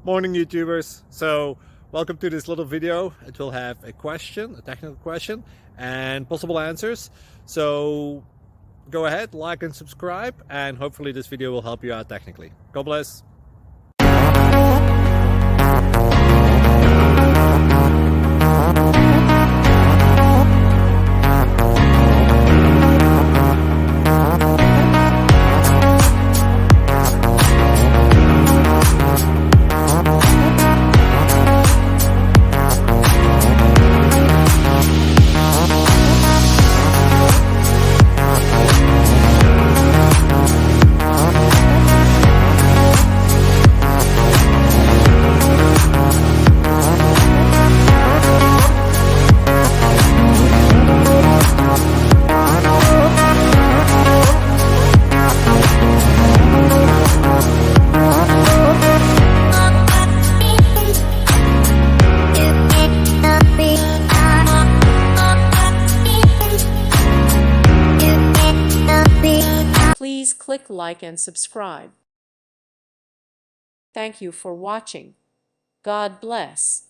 Morning, YouTubers. So welcome to this little video. It will have a question, a technical question, and possible answers. So go ahead, like and subscribe, and hopefully this video will help you out technically. God bless. Please click like and subscribe. Thank you for watching. God bless.